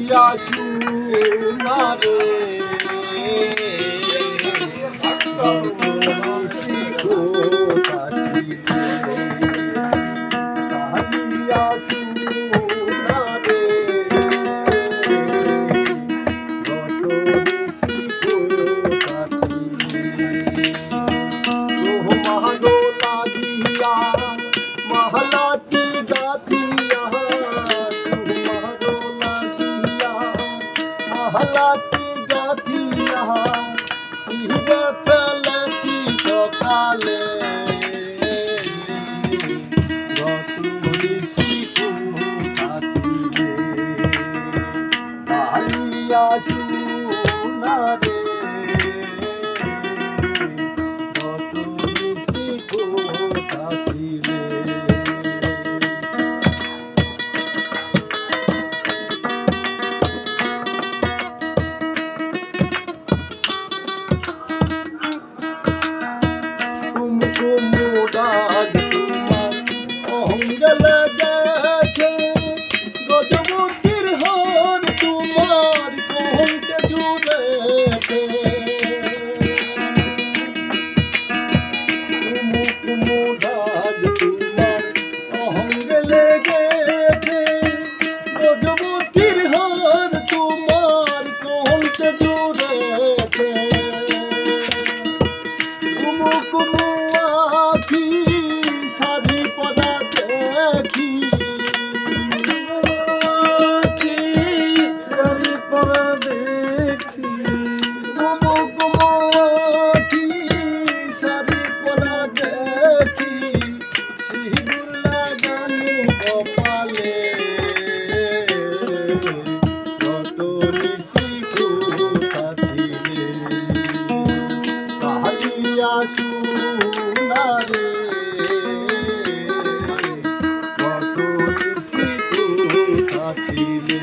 কালিয়া সুনারে শিখো কালিয়া সুনারে महलाती गातिया महलाती गातिया सिंह पेलची सकाले गतुरी शिखु काछिले कालिया सुनारे गतुरी शिखु काछिले ডাক তোমার অঙ্গল গেছে গজমুক্তির হার তোমার কণ্ঠে জুড়েছে ডাক তোমার অঙ্গল গেছে গজমুক্তির হার তোমার কণ্ঠে জুড়েছে সারি পদা দেখি সারি পদা দেখি সারি পদা দেখি শিবুল্লা গানি কপালে গতরি শিখু কাছিলে কালিয়া সুনারে গতরি শিখু কাছিলে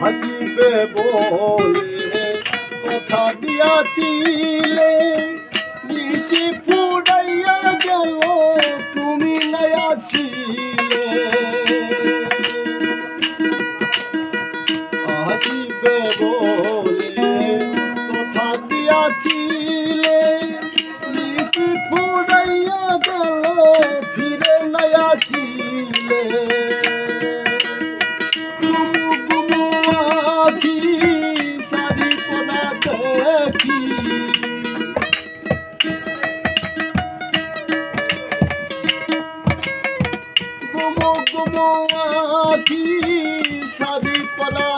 হাসিবে বলে কথা দিয়াছিলে নিশি ফুরাইয়া গেল তুমি নয়া ছিলে হাসিবে বলে কথা দিয়াছিলে নিশি ফুরাইয়া গেল ফিরে নয়া ছিলে সারি পদা দেখি গুমো গুমো আখি সারি পদা